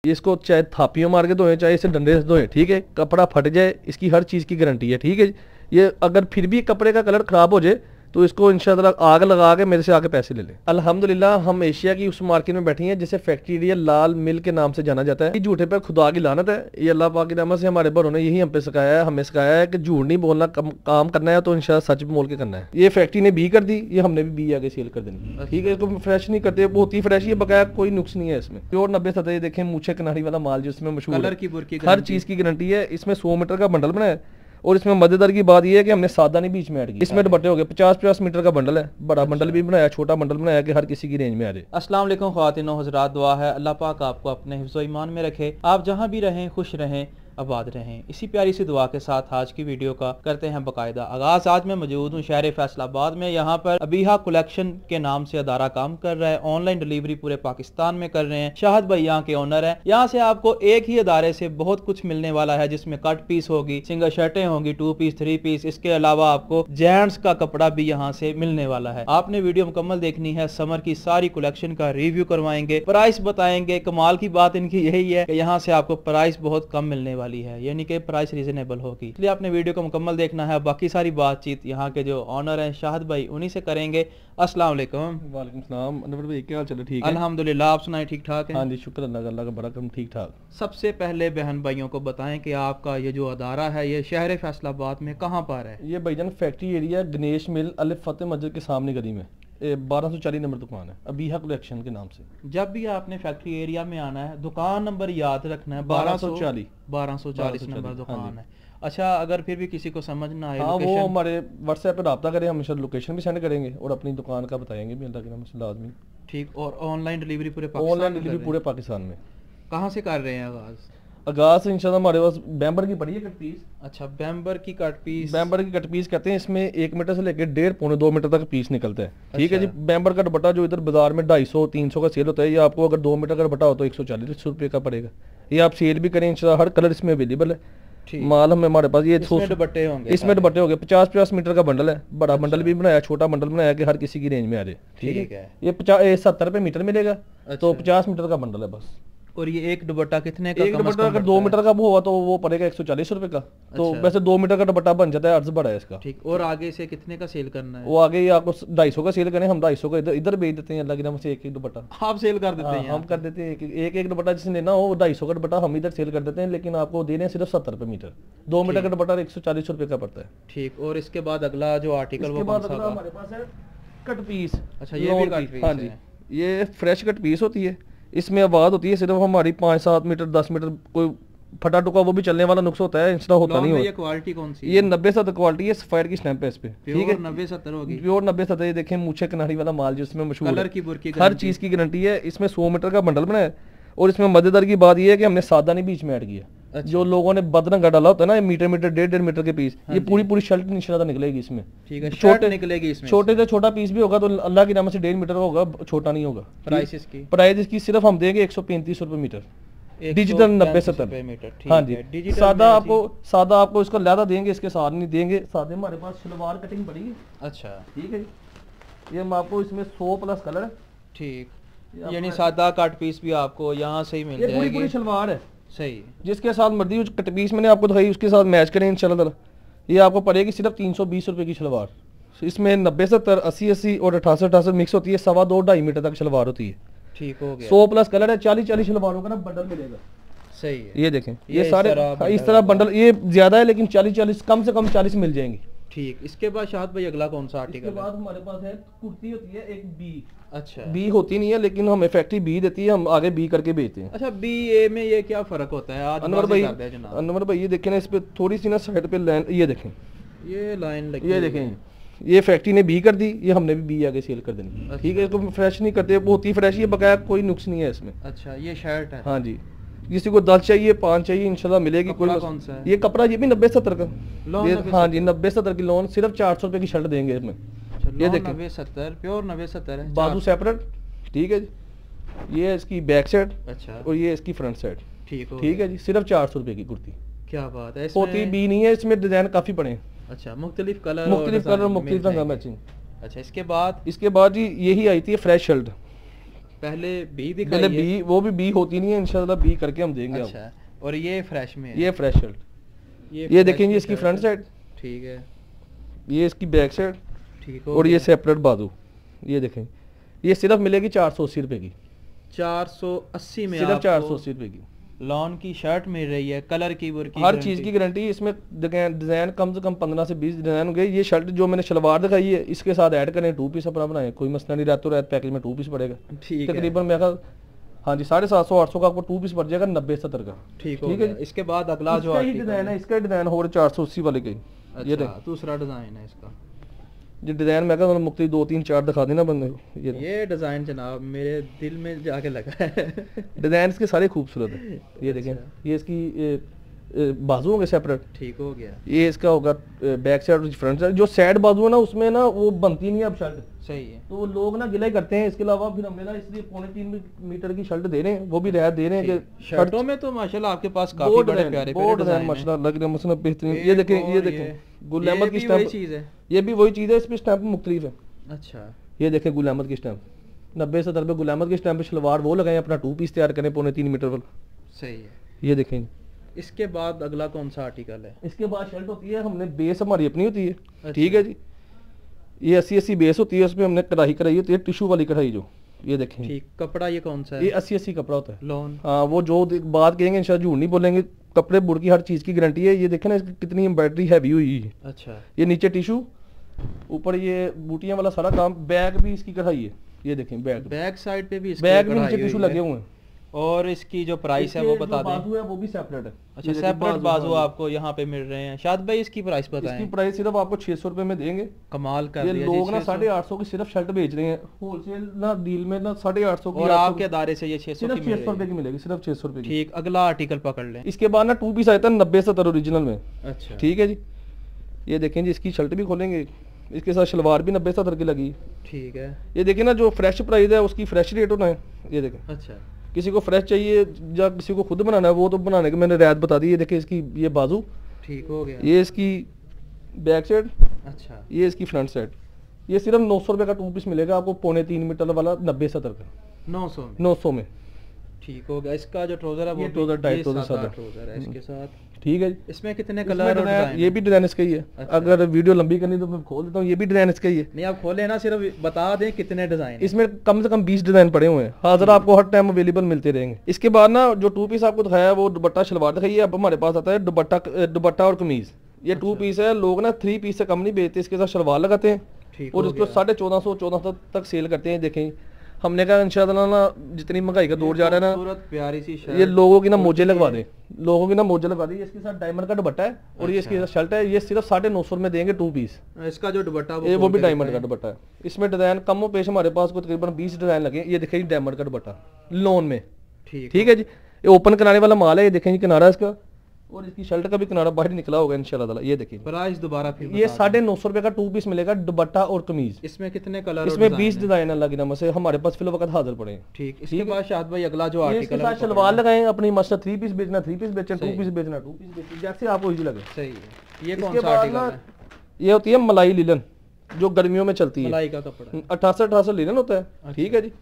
इसको चाहे थापियों मार के धोए चाहे इसे डंडे से धोए, ठीक है। कपड़ा फट जाए इसकी हर चीज़ की गारंटी है, ठीक है। ये अगर फिर भी कपड़े का कलर ख़राब हो जाए तो इसको इंशाल्लाह आग लगा के मेरे से आके पैसे ले लें। अल्हम्दुलिल्लाह हम एशिया की उस मार्केट में बैठे हैं जिसे फैक्ट्री एरिया लाल मिल के नाम से जाना जाता है। झूठे पे खुदा की लानत है। ये अल्लाह पाक की रहमत से हमारे बड़ों ने यही हम पे सिखाया है, हमें सिखाया है कि झूठ नहीं बोलना, काम करना है तो इंशाल्लाह सच बोल के करना है। ये फैक्ट्री ने भी कर दी, ये हमने भी आगे सेल कर देनी, ठीक है। इसको फ्रेश नहीं करते, बहुत ही फ्रेश, ये बकाया कोई नुक्स नहीं है इसमें। प्योर 90-70 ये देखें मूछे किनारी वाला माल जिसमें मशहूर हर चीज़ की गारंटी है। इसमें 100 मीटर का बंडल बना है और इसमें मजेदार की बात यह है कि हमने सादा नहीं बीच में ऐड किया। इसमें दुपट्टे हो गए 50-50 मीटर का बंडल है, बड़ा बंडल भी बनाया, छोटा बंडल बनाया कि हर किसी की रेंज में आ जाए। अस्सलाम वालेकुम ख्वातीन व हज़रात, दुआ है अल्लाह पाक आपको अपने हिफ्ज़ व ईमान में रखे, आप जहाँ भी रहें खुश रहें, आबाद रहें। इसी प्यारी सी दुआ के साथ आज की वीडियो का करते हैं बाकायदा आगाज। आज मैं मौजूद हूँ शहर फैसलाबाद में। यहाँ पर अबीहा कलेक्शन के नाम से अदारा काम कर रहा है, ऑनलाइन डिलीवरी पूरे पाकिस्तान में कर रहे हैं। शाहद भाई यहाँ के ओनर हैं। यहाँ से आपको एक ही अदारे से बहुत कुछ मिलने वाला है, जिसमें कट पीस होगी, सिंगल शर्टें होंगी, 2 पीस 3 पीस, इसके अलावा आपको जेंट्स का कपड़ा भी यहाँ से मिलने वाला है। आपने वीडियो मुकम्मल देखनी है, समर की सारी कलेक्शन का रिव्यू करवाएंगे, प्राइस बताएंगे। कमाल की बात इनकी यही है कि यहाँ से आपको प्राइस बहुत कम मिलने वाली है, यानी कि प्राइस रीजनेबल होगी, इसलिए आपने वीडियो को मुकम्मल देखना है। बाकी सारी बातचीत यहाँ के जो ऑनर हैं शाहद भाई, उन्हीं से करेंगे। अस्सलाम वालेकुम। वालेकुम सलाम। अनवर भाई क्या हाल चल? ठीक है अल्हम्दुलिल्लाह, आप सुनाए ठीक ठाक है? हाँ जी, शुक्र अल्लाह का, बड़ा कम ठीक ठाक। सबसे पहले बहन भाइयों को बताएं कि आपका ये जो अदारा है ये शहर फैसलाबाद में कहाँ पर है? ये भाईजान फैक्ट्री एरिया गणेश मिल अलिफ फतेह मस्जिद के सामने गली में 1240 नंबर दुकान है, अबीहा कलेक्शन के नाम से। जब भी आपने फैक्ट्री एरिया में आना है, दुकान नंबर याद रखना है, 1240 नंबर दुकान है। अच्छा, अगर फिर भी किसी को समझ ना आए, हाँ, वो हमारे व्हाट्सएप पे रब्ता करें, हम लोकेशन भी सेंड करेंगे और अपनी दुकान का बताएंगे भी अल्लाह के नाम से लाजमी। ठीक। और ऑनलाइन डिलीवरी पूरे पाकिस्तान में कहाँ से कर रहे हैं आगाज से? इंशाल्लाह हमारे पास बैम्बर की पड़ी है कट पीस। अच्छा, बैम्बर की कट पीस कहते हैं। इसमें 1 मीटर से लेकर 1.5-2 मीटर तक पीस निकलता है, ठीक है जी। बैम्बर का दुपट्टा जो इधर बाजार में 250-300 का सेल होता है, ये आपको अगर 2 मीटर का दुपट्टा हो तो 140 रुपये का पड़ेगा। ये आप सेल भी करें इंशाल्लाह, हर कलर इसमें अवेलेबल है। माल हमारे पास ये दुपट्टे होंगे, इसमें दुपट्टे हो गए 50-50 मीटर का बंडल है, बड़ा बंडल भी बनाया, छोटा बंडल बनाया कि हर किसी की रेंज में आ जाए, ठीक है। ये 70 रुपये मीटर मिलेगा, तो 50 मीटर का बंडल है बस। और ये एक दुपट्टा कितने का? एक दुपट्टा अगर 2 मीटर का वो हुआ तो वो पड़ेगा 140 रुपये का। तो वैसे 2 मीटर का दुपट्टा बन जाता है, अर्ज बड़ा है इसका। ठीक। और आगे से कितने का सेल करना है? वो आगे ये आपको 250 का सेल करें, हम 250 का इधर बेच देते हैं अल्लाह की रहमत से। एक दुपट्टा आप सेल कर देते हैं? हम कर देते हैं। एक दुपट्टा जिसने लेना हो 250 का दुपट्टा हम इधर सेल कर देते हैं, लेकिन आपको दे रहे हैं सिर्फ 70 रुपये मीटर। 2 मीटर का दुपट्टा 140 रुपये का पड़ता है। ठीक। और इसके बाद अगला जो आर्टिकल वो हमारे पास है कट पीस। अच्छा, ये भी कट पीस? हाँ जी, ये फ्रेश कट पीस होती है। इसमें आवाज़ होती है सिर्फ हमारी 5-7 मीटर 10 मीटर, कोई फटा टुका वो भी चलने वाला नुक्स होता है, इंस्टा होता नहीं। ये क्वालिटी कौन सी है? ये 90-70 क्वालिटी है, सफायर की स्टैंप है इस पे, ठीक है। 90-70 होगी, प्योर 90-70। ये देखें मूछे किनारी वाला माल जिसमें मशहूर कलर की बुरकी हर चीज़ की गारंटी है। इसमें 100 मीटर का बंडल बनाया और इसमें मजेदार की बात यह है कि हमने सादा नहीं बीच में ऐड किया। अच्छा। जो लोगों ने बदरंगा डाला होता है ना, मीटर 1.5 मीटर के पीस, ये पूरी शर्ट इंशाल्लाह निकलेगी इसमें। ठीक है, छोटे निकलेगी इसमें। छोटे से छोटा पीस भी होगा तो अल्लाह की रहमत से 1.5 मीटर का होगा, छोटा नहीं होगा। प्राइस इसकी सिर्फ हम देंगे 135 रुपये मीटर, डिजिटल 90-70 मीटर। हाँ जी, सादा आपको इसका लहदा देंगे, इसके साथ नहीं देंगे। सादे हमारे पास सलवार कटिंग पड़ी है। अच्छा, ठीक है। ये हम आपको इसमें 100+ कलर है, ठीक। यानी सादा कट पीस भी आपको यहाँ से ही मिल जाएगी। पूरी सलवार है, सही। जिसके साथ मर्जी कट पीस मैंने आपको दिखाई उसके साथ मैच करें इंशाल्लाह। ये आपको पड़ेगी सिर्फ 320 रुपये की सलवार। इसमें 90-70, 80-80 और 88-88 मिक्स होती है। 2.25-2.5 मीटर तक सलवार होती है। ठीक हो गया। 100+ कलर है, 40-40 सलवारों का ना बंडल मिलेगा। सही है। ये देखें, ये सारे इस तरह बंडल, ये ज्यादा है लेकिन 40-40 कम से कम 40 मिल जाएंगी। ठीक। इसके बाद शाहद भाई अगला कौन सा आर्टिकल? इसके बाद हमारे पास है कुर्ती होती है एक बी। अच्छा, बी होती नहीं है लेकिन हमें फैक्ट्री बी देती है, हम आगे बी करके बेचते हैं। अच्छा, बी ए में ये क्या फर्क होता है? आज अनवर भाई ये देखें ना, इस पे थोड़ी सी ना साइड पे लाइन, ये देखें, ये लाइन लगी, ये देखें, ये फैक्ट्री ने भी कर दी, ये हमने भी आगे सेल कर देनी। ठीक है, इसको फ्रेश नहीं करते, बहुत ही फ्रेश, ये बकाया कोई नुक्स नहीं है इसमें। अच्छा, ये शर्ट है? हाँ जी, किसी को 10 चाहिए 5 चाहिए इंशाल्लाह मिलेगी। कोई कौन सा है? ये कपड़ा ये भी 90-70 का। हाँ जी, 90-70 की लोन, सिर्फ 400 रुपये की शर्ट देंगे इसमें। ये देखें, 90-70 प्योर 90-70 है, बाजू सेपरेट, ठीक है जी। ये इसकी बैक साइड, अच्छा, और ये इसकी फ्रंट साइड। ठीक है जी, सिर्फ 400 रुपये की कुर्ती। क्या बात है। होती भी नहीं है, इसमें डिजाइन काफी पड़े हैं। अच्छा, मुख्तलिफ कलर मुख्तलिफ रंग मैचिंग। अच्छा, इसके बाद जी यही आई थी फ्रेश शर्ट, पहले बी पहले दिखाइए। बी, वो भी बी होती नहीं है, इंशाल्लाह बी करके हम देंगे। अच्छा, और ये फ्रेश में है। ये फ्रेश शर्ट, ये fresh देखेंगे में इसकी shirt फ्रंट है। साइड, ठीक है, ये इसकी बैक साइड, ठीक हो और ये गया। सेपरेट बाजू। ये देखें, ये सिर्फ मिलेगी 480 रुपए की, 480 में सिर्फ आपको 480 रुपए की। लॉन की शर्ट मिल रही है, कलर की, बुर की, हर चीज़ की गारंटी। इसमें डिज़ाइन कम से कम 15 से 20 डिज़ाइन होंगे। ये शर्ट जो मैंने शलवार दिखाई है, इसके साथ ऐड करें 2 पीस अपना बनाएं, कोई मसला नहीं। रातों रात पैकेज में 2 पीस पड़ेगा ठीक है। तकरीबन मेरे ख्याल, हाँ जी, 750-800 का आपको 2 पीस पड़ जाएगा, 90-70 का। ठीक हो ठीक गया। है जी। इसके बाद अगला जो इसका ही article डिज़ाइन है, इसका डिज़ाइन हो रहा 480 वाले का ही। ये अच्छा, देख, दूसरा डिजाइन है इसका। ये डिज़ाइन मैं कहता हूँ मुख्तलिफ 2-3-4 दिखा देना बंदे को। ये डिजाइन जनाब मेरे दिल में जाके लगा है। डिज़ाइन इसके सारे खूबसूरत है। ये देखें, ये इसकी बाजू होंगे सेपरेट, ठीक हो गया, ये इसका होगा बैक साइड और फ्रंट साइड। जो साइड बाजू है ना, उसमें ना वो बनती नहीं है अब शर्ट, सही है। तो वो लोग ना गिला ही करते हैं। इसके अलावा फिर हमने ना इसलिए 3.25 मीटर की शर्ट दे रहे हैं, वो भी रियायत दे रहे हैं कि शर्टों में तो माशाल्लाह आपके पास काफी बड़े प्यारे बोर्ड डिजाइन डिजाइन माशाल्लाह लग रहे हैं, मसलन बेहतरीन। एक ये देखें, ये और देखें गुल अहमद की ये भी वही स्टैंप, चीज है। ये भी वही चीज़ है, इसमें स्टैंप मुख्तलिफ है। अच्छा, ये देखें गुल अहमद की स्टैंप, 90-70 रुपये गुल अहमद की स्टैंप पे शलवार वो लगाएं, अपना 2 पीस तैयार करें 3.25 मीटर वाला। सही है। ये देखें। इसके बाद अगला कौन सा आर्टिकल है? इसके बाद शर्ट होती है, हमने बेस हमारी अपनी होती है। अच्छा। ठीक है जी, ये 80-80 बेस होती है, उसमें हमने कढ़ाई कराई होती है, टिशू वाली कढ़ाई जो। ये देखें, ठीक, कपड़ा ये कौन सा ये है? 80-80 कपड़ा होता है। लॉन। हाँ, वो जो बात कहेंगे इंशाल्लाह झूठ नहीं बोलेंगे, कपड़े बुड़ की हर चीज़ की गारंटी है। ये देखें ना, इसकी कितनी एम्ब्रॉयडरी हैवी हुई है। अच्छा, ये नीचे टिशू, ऊपर ये बूटियां वाला सारा काम। बैग भी इसकी कढ़ाई है, ये देखें बैग, बैक साइड पे भी इसके बैग भी कढ़ाई नीचे टिशू हुई है। लगे हुए हैं। और इसकी जो प्राइस है वो इसके बता जो दें। बाजू है वो भी सेपरेट है। अच्छा, ये देखें सेपरेट बाजू आपको यहाँ पे मिल रहे हैं। शाद भाई इसकी प्राइस बताएं। इसकी प्राइस सिर्फ आपको 600 रुपए में देंगे। कमाल कर ये दिया लोग जी, ना 600। 850 की सिर्फ शर्ट बेच रहे हैं, होलसेल ना डील में ना 850 की। और आपके अदारे से ये 600 सिर्फ की मिल 600 रुपए रही की मिलेगी, सिर्फ 600 रुपए है। की। ठीक, अगला आर्टिकल पकड़ लें। इसके बाद ना 2 पीस आता है 90-70 ओरिजिनल में। अच्छा, ठीक है जी, ये देखें जी, इसकी शर्ट भी खोलेंगे, इसके साथ शलवार भी 90-70 की लगी। ठीक है। ये देखिए ना, जो फ्रेश प्राइस है उसकी फ्रेश रेट होना है। ये देखें, अच्छा, किसी को फ्रेश चाहिए या किसी को खुद बनाना है, वो तो बनाने की मैंने रियायत बता दी। ये देखिए, इसकी ये बाजू, ठीक हो गया। ये इसकी बैक साइड, अच्छा, ये इसकी फ्रंट साइड। ये सिर्फ 900 रुपये का 2 पीस मिलेगा आपको, 3.25 मीटर वाला 90-70 का, 900 में। 900 में। ठीक हो गया। इसका जो ट्राउजर है वो ये भी- ट्राउजर टाइट ये ट्राउजर सादा सादा। ट्राउजर है इसके साथ। ठीक है जी, इसमें कितने इसमें कलर और डिजाइन- डिजाइन? ये भी डिजाइन इसका ही है। अच्छा। अगर वीडियो लंबी करनी तो मैं खोल देता हूँ, ये भी डिजाइन इसका ही है। नहीं, आप खोले ना, सिर्फ बता दें कितने डिजाइन। इसमें कम से कम 20 डिजाइन पड़े हुए हैं, हाजिर आपको हर टाइम अवेलेबल मिलते रहेंगे। इसके बाद ना जो 2 पीस आपको दिखाया है वो दुपट्टा शलवार दिखाई है। अब हमारे पास आता है दुपट्टा और कमीज। ये 2 पीस है, लोग ना 3 पीस से कम नहीं बेचते, इसके साथ शलवार लगाते हैं ठीक और हो इसको गया। 1450 तक सेल करते हैं। देखें, हमने कहा इंशाल्लाह ना, जितनी महंगाई का दौर जा रहा है ना, खूबसूरत प्यारी सी शर्ट। ये लोगों की ना मोजे लगवा दें, लोगों की ना मोजे लगवा दें। ये इसके साथ डायमंड का दुपट्टा है और ये इसकी शर्ट है। ये सिर्फ 950 में देंगे 2 पीस। इसका जो दुपट्टा ये वो खोल भी के डायमंड का दिखाएं। दुपट्टा है। इसमें डिजाइन कम हो पेश हमारे पास को तकरीबन 20 डिजाइन लगे। ये देखिए डायमंड का दुपट्टा लोन में। ठीक ठीक है जी, ये ओपन किनारे वाला माल है। ये देखें जी किनारा इसका, और इसकी शर्ट का भी किनारा बाहर निकला होगा इंशाल्लाह ताला। ये देखिए, प्राइस दोबारा फिर ये बता दें। 950 रुपए का 2 पीस मिलेगा, दुपट्टा और कमीज। इसमें कितने कलर और इसमें डिजाइन 20 हैं? डिजाइन अल्लाह की रहमत से हमारे पास फिल वक्त हाजिर पड़े हैं। ठीक, इसके बाद शाद भाई अगला जो ये इसके आर्टिकल है साथ वो शलवार पकड़ लगाएं, अपनी मस्त 3 पीस बेचना 3 पीस बेचें, 2 सही। पीस बेचना 2 पीस बेचें, जैसे आपको इजी लगे। लें। सही है। ये कौन इसके सा बाद आर्टिकल ना, है? ये होती है मलाई लिलन, जो गर्मियों में चलती है। मलाई का कपड़ा। 88 लिलन होता है। अच्छा। ठीक है जी,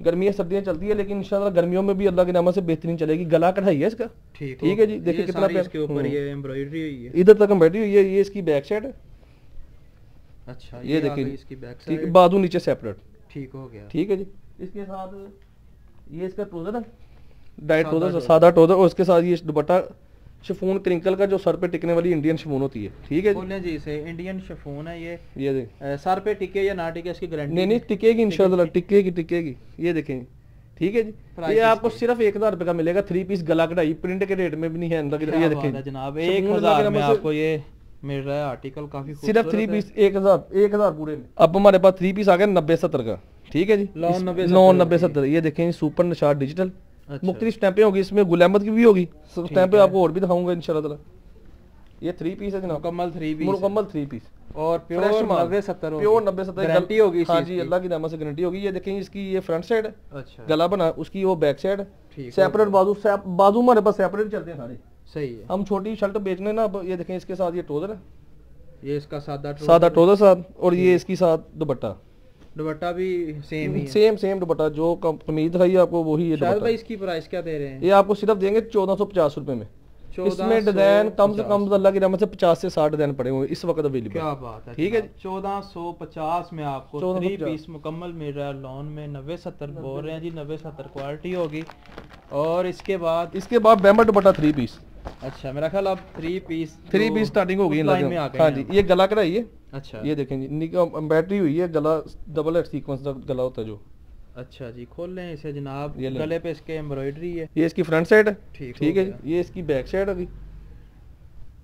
गर्मियाँ सर्दियाँ चलती है, लेकिन इंशाल्लाह गर्मियों में भी अल्लाह की रहमत से बेहतरीन चलेगी। गला कढ़ाई है इसका। ठीक ठीक है जी, देखिए ये कितना सारी प्यारा। इसके ऊपर ये एम्ब्रॉयडरी हुई है। इधर तक हम बैठी हुई है। ये इसकी बैक साइड है। अच्छा, ये आ देखिए गई जी। इसकी बैक ठीक है, साइड। बाजू नीचे सेपरेट। ठीक हो गया। ठीक है जी, इसके साथ ये इसका ट्राउजर है, डाइट सादा ट्राउजर, ट्राउजर। सादा ट्राउजर, और उसके साथ ये दुपट्टा शिफॉन क्रिंकल का, जो सर पे टिकने वाली इंडियन शिफॉन होती है। ठीक है जी, बोले जी, इसे इंडियन शिफॉन है ये। ये देख, सर पे टिके या ना टिके इसकी गारंटी नहीं नहीं टिकेगी इंशाल्लाह, टिकेगी। ये देखें, ठीक है जी, प्राइस ये आपको इसकी? सिर्फ 1000 रुपए का मिलेगा। 3 पीस गला कढ़ाई प्रिंट के रेट में भी नहीं है अंदर की। क्या ये बात है देखें जनाब, शिफॉन 1000 लगा में के मतलब आपको ये मिल रहा है आर्टिकल, काफी सिर्फ खूबसूरत 3 है। पीस 1000 पूरे में। अब हमारे पास 3 पीस आ गया 90-70 का। ठीक है जी, लॉन 90-70 90-70। ये देखें सुपर निशाद डिजिटल, अच्छा। मुख्तलिफ स्टैंपें होगी इसमें, गुल अहमद की भी होगी स्टैंपें, है। आपको और भी दिखाऊंगा इंशाल्लाह ताला। ये 3 पीस है जनाब, मुकम्मल 3 पीस मुकम्मल 3 पीस और प्योर 90-70 प्योर 90-70 गारंटी होगी इस हाँ चीज़ जी, की। अल्लाह की रहमत से गारंटी होगी। ये देखें इसकी ये फ्रंट साइड है, अच्छा, गला बना, उसकी वो बैक साइड है, ठीक सेपरेट बाजू। बाजू हमारे पास सेपरेट चलते हैं सारे। सही है। हम छोटी शर्ट बेचने ना, अब ये देखें इसके साथ ये ट्राउजर है, ये इसका सादा सादा ट्राउजर साथ, और ये इसकी साथ दुपट्टा। दुपट्टा भी सेम ही है। सेम दुपट्टा जो कमीज दिखाई आपको वही ये शायद दुपट्टा। भाई इसकी प्राइस क्या दे रहे हैं? ये आपको सिर्फ देंगे 1450 रुपए में। इसमें डिजाइन कम से कम अल्लाह की रहमत से 50 से 60 डिजाइन पड़े हुए इस वक्त अवेलेबल। क्या बात है, ठीक है। 1450 में आपको 3 पीस मुकम्मल मिल रहा है लॉन में। 90-70 बोल रहे हैं जी, 90-70 क्वालिटी होगी। और इसके बाद बैम्बर दुपट्टा 3 पीस। अच्छा, मेरा ख्याल अब 3 पीस स्टार्टिंग हो गई लाइन में आ गए। हाँ जी, ये गला कढ़ाई है। अच्छा, ये देखें जी, बैटरी हुई है, गला डबल हेड सीक्वेंस का गला होता है जो। अच्छा जी, खोल लें इसे जनाब। ये गले पे इसके एम्ब्रॉयडरी है। ये इसकी फ्रंट साइड है। ठीक है जी। ये इसकी बैक साइड होगी,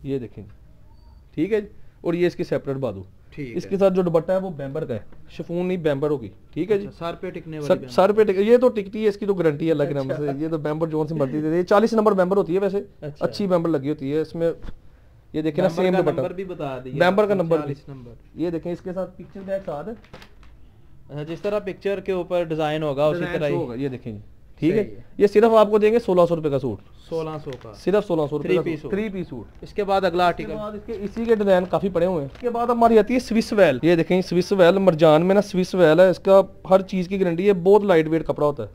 ये देखें जी। ठीक है जी। और ये इसकी सेपरेट बाजू। इसके साथ जो दुपट्टा है वो बैम्बर का है, शिफॉन नहीं बैम्बर होगी। ठीक है जी। सर पे टिकने वाली सर पे ये तो टिकती है, इसकी तो गारंटी है अल्लाह के नाम से। ये तो बैम्बर जोन से मर्जी देती है। 40 नंबर बैम्बर होती है वैसे। अच्छी बैम्बर लगी होती है इसमें। ये देखें ना, सेम दुपट्टा भी बता दिया, बैम्बर का नंबर 40 नंबर। ये देखें, इसके साथ पिक्चर बैग साथ है। अच्छा, जिस तरह पिक्चर के ऊपर डिजाइन होगा उसी तरह ही होगा। ये देखें जी। ठीक है। ये सिर्फ आपको देंगे 1600 रुपए का सूट। 1600 का सिर्फ 1600 रुपए का 3 पीस सूट। इसके बाद अगला आर्टिकल, इसके इसी के डिजाइन काफी पड़े हुए हैं। इसके बाद हमारी आती है स्विस वेल। ये देखें, स्विस वेल मरजान में ना स्विस वेल है, इसका हर चीज की गारंटी है। बहुत लाइट वेट कपड़ा होता है।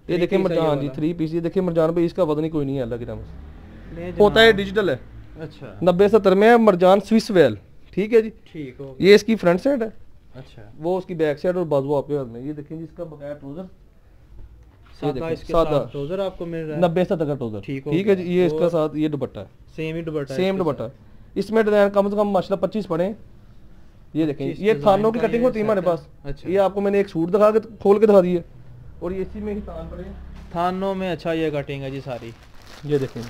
ये देखें मरजान जी 3 पीस। ये देखें मरजान पे इसका वजन ही कोई नहीं है अल्लाह के नाम से। होता है डिजिटल है। अच्छा, 90-70 में है मरजान स्विस वेल। ठीक है जी। ठीक हो। ये इसकी फ्रंट साइड है। अच्छा, वो उसकी बैक साइड और बाजू आपके हाथ में। ये देखें जी, इसका बकाया ट्राउजर सादा, इसके साथ ट्राउजर आपको मिल रहा है 90-70 का ट्राउजर। ठीक है जी। ये इसका साथ ये दुपट्टा है, सेम ही दुपट्टा, सेम दुपट्टा। इसमें डिजाइन कम से कम माशाल्लाह 25 पड़े। ये देखें, ये थानों की कटिंग होती है हमारे पास। अच्छा, ये आपको मैंने एक सूट दिखा के खोल के दिखा दी है। और ये इसी में ही थान पड़े थानों में। अच्छा, ये कटिंग है जी सारी। ये देखें,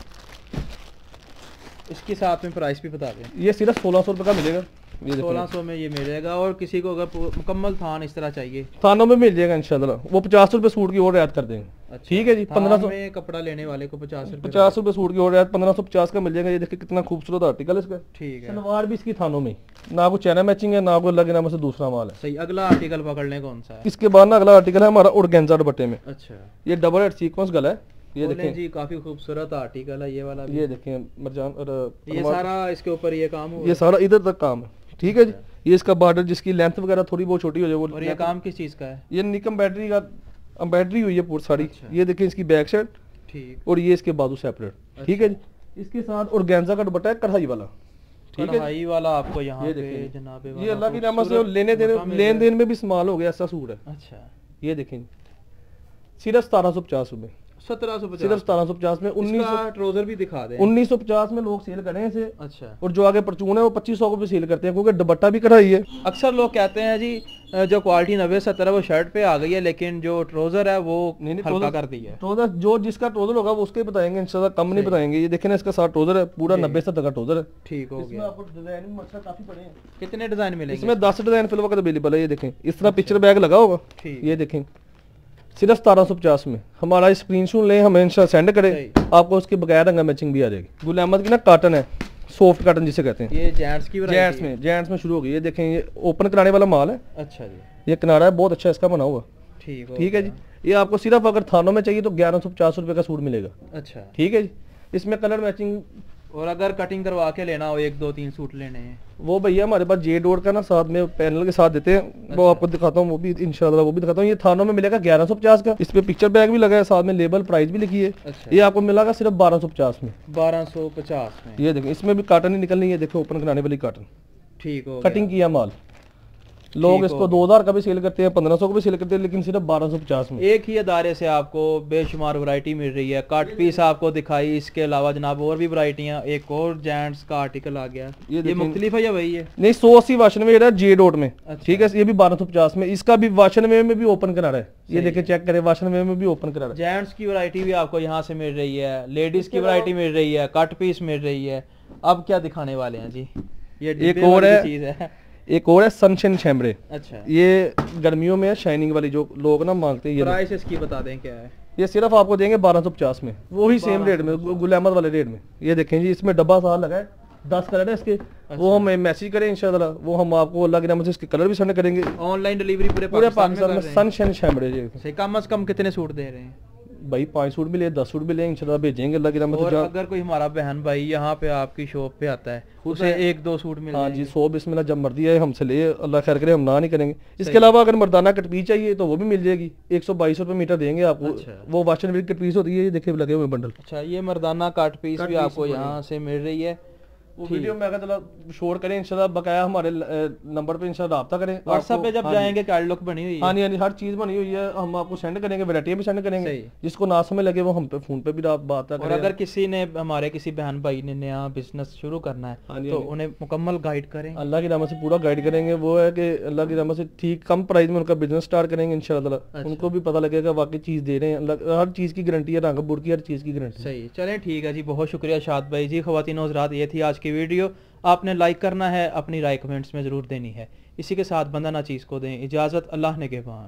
इसके साथ में प्राइस भी बता दें। ये सिर्फ 1600 रुपए का मिलेगा। ये 1600 में ये मिलेगा। और किसी को अगर मुकम्मल थान इस तरह चाहिए, थानों में मिल जाएगा इंशाल्लाह। वो 50 रुपए सूट की और रियायत कर देंगे। अच्छा, ठीक है जी। 1500 में कपड़ा लेने वाले को 50 रुपए सूट की और रियायत 1550 का मिल जाएगा। ये देखिए कितना खूबसूरत आर्टिकल इसका। ठीक है। सलवार भी इसकी थानों में, ना कोई चैना मैचिंग है, ना कोई अलग नाम से दूसरा माल है। सही। अगला आर्टिकल पकड़ लें, कौन सा है? इसके बाद ना अगला आर्टिकल है हमारा ऑर्गेन्जा दुपट्टे में। अच्छा, ये डबल हेड सीक्वेंस गला है। ये देखें जी, काफी खूबसूरत आर्टिकल है ये वाला भी। ये देखें मरजान और ये सारा इसके ऊपर ये काम हुआ, ये सारा इधर तक काम है। ठीक है जी। ये इसका बॉर्डर जिसकी लेंथ वगैरह थोड़ी बहुत छोटी हो जाए वो। और ये काम किस चीज का है? ये निकम बैटरी का एम्ब्रॉयडरी हुई है पूरी सारी। अच्छा। ये देखें इसकी बैक साइड। ठीक। और ये इसके बाजू सेपरेट। ठीक है जी। इसके साथ ऑर्गेन्जा का दुपट्टा है कढ़ाई वाला। ठीक है, कढ़ाई वाला आपको यहाँ ये पे देखें, जनाबे ये अल्लाह की रहमत से लेन देन में भी इस्तेमाल हो गया ऐसा सूट है। अच्छा, ये देखें सिर्फ 1750 रुपए। 1750 सिर्फ 1750 में। 1900 ट्राउजर भी दिखा दें। 1950 में लोग सेल कर रहे हैं इसे। अच्छा, और जो आगे परचून है वो 2500 को भी सेल करते हैं क्योंकि दुपट्टा भी कढ़ाई है। अक्सर लोग कहते हैं जी जो क्वालिटी 90-70 वो शर्ट पे आ गई है, लेकिन जो ट्राउजर है वो हल्का कर दी है। ट्राउजर जो जिसका ट्राउजर होगा वो उसके बताएंगे इंशाल्लाह, कम नहीं बताएंगे। ये देखें ना, इसका साथ ट्राउजर है पूरा 90-70 का ट्राउजर है। ठीक हो इसमें गया। आपको डिजाइन भी मतलब काफी बड़े हैं। कितने डिजाइन मिलेंगे इसमें 10 डिजाइन फिल वक्त अवेलेबल है। ये देखें इस तरह पिक्चर बैग लगा होगा। ठीक। ये देखें सिर्फ 1750 में। हमारा स्क्रीनशॉट लें, हमें इंशाल्लाह सेंड करें, आपको उसके बगैर रंगा मैचिंग भी आ जाएगी। गुल अहमद की ना कॉटन है, सॉफ्ट कॉटन जिसे कहते हैं। ये जेंट्स की वैरायटी है। जेंट्स में शुरू हो गई। ये देखें, ये ओपन कराने वाला माल है। अच्छा जी। ये किनारा है बहुत अच्छा इसका बना हुआ। ठीक है जी। ये आपको सिर्फ अगर थानों में चाहिए तो 1150 रुपए का सूट मिलेगा। अच्छा, ठीक है जी। इसमें कलर मैचिंग। और अगर कटिंग करवा के लेना हो, 1 2 3 सूट लेने हैं, वो भैया हमारे पास जे डोर का ना साथ में पैनल के साथ देते हैं। वो आपको दिखाता हूँ, वो भी इंशाल्लाह वो भी दिखाता हूँ। ये थानों में मिलेगा 1150 का। इस पे पिक्चर बैग भी लगा है, साथ में लेबल प्राइस भी लिखी है। अच्छा। ये आपको मिलेगा सिर्फ 1250 में। 1250 में। ये देखें, इसमें भी कॉटन ही निकलनी है। देखो ओपन कराने वाली कॉटन, ठीक हो कटिंग किया माल। लोग इसको 2000 का भी सेल करते हैं, 1500 का भी सेल करते हैं, लेकिन सिर्फ 1250 में। एक ही अदारे से आपको बेशुमार वैरायटी मिल रही है। कट पीस आपको दिखाई, इसके अलावा जनाब और भी वैरायटियां। एक और जेंट्स का आर्टिकल आ गया। ये मुख्तलिफ है या वही है? नहीं, 180 वाशनवेयर है जे डॉट में। अच्छा। ठीक है, ये भी 1250 में। इसका भी वाशनवेयर में भी ओपन करा रहा है। ये देखे, चेक करें, वाशनवेयर में भी ओपन करा रहा है। जेंट्स की वैरायटी भी आपको यहाँ से मिल रही है, लेडीज की वैरायटी मिल रही है, कट पीस मिल रही है। अब क्या दिखाने वाले हैं जी? ये एक और है, चीज है। एक और है सनशाइन शैम्बरे। अच्छा, ये गर्मियों में है, शाइनिंग वाली जो लोग ना मांगते हैं। ये प्राइस इसकी बता दें क्या है? ये सिर्फ आपको देंगे 1250 में, वही सेम रेट में, गुल अहमद वाले रेट में। ये देखें जी, इसमें डब्बा साथ लगा है, 10 कलर है इसके। अच्छा। वो हमें मैसेज करें इंशाल्लाह, वो हम आपको अल्लाह के नाम से इसके कलर भी सेंड करेंगे। ऑनलाइन डिलीवरी पूरे पाकिस्तान में सनशाइन शैम्बरे जी। कम से कम कितने सूट दे रहे हैं? भाई 5 सूट भी ले 10 सूट भी ले इंशाल्लाह भेजेंगे अल्लाह की रहमत और से। अगर कोई हमारा बहन भाई यहाँ पे आपकी शॉप पे आता है उसे 1-2 सूट मिल हाँ जी, जाएंगे? 100 बिस्मिल्लाह जब मर्जी है हमसे ले, अल्लाह खैर करे, हम ना नहीं करेंगे। इसके अलावा अगर मर्दाना कट पीस चाहिए तो वो भी मिल जाएगी, 122 रुपये मीटर देंगे आपको। अच्छा। वो वाशन विल कट पीस होती है, ये देखिए लगे हुए बंडल। अच्छा, ये मर्दाना काट पीस कट भी पीस आपको भी यहाँ से मिल रही है। वो वीडियो में अगर चलो शोर करें इंशाल्लाह, बकाया हमारे नंबर पे इंशाल्लाह राब्ता करें। व्हाट्सएप पे जब हाँ जाएंगे कैटलॉग बनी हुई है। हाँ जी, हर चीज़ बनी हुई है, हम आपको सेंड करेंगे, वैरायटी भी सेंड करेंगे। सही। जिसको ना समझ लगे वो हम पे फ़ोन पे भी बात और अगर किसी ने हमारे किसी बहन भाई ने नया बिजनेस शुरू करना हाँ है जी, तो हाँ जी। उन्हें मुकम्मल गाइड करें। अल्लाह की रहमत से पूरा गाइड करेंगे। वो है कि अल्लाह की रहमत से ठीक कम प्राइस में उनका बिजनेस स्टार्ट करेंगे इंशाल्लाह। अच्छा। उनको भी पता लगेगा वाकई चीज़ दे रहे हैं, हर चीज़ की गारंटी है, रंग बुर की हर चीज़ की गारंटी। सही, चलें ठीक है जी, बहुत शुक्रिया शाद भाई जी। ख़वातीन और हज़रात, ये थी आज की वीडियो। आपने लाइक करना है, अपनी राय कमेंट्स में ज़रूर देनी है। इसी के साथ बंदा ना चीज़ को दें इजाज़त, अल्लाह ने के बान।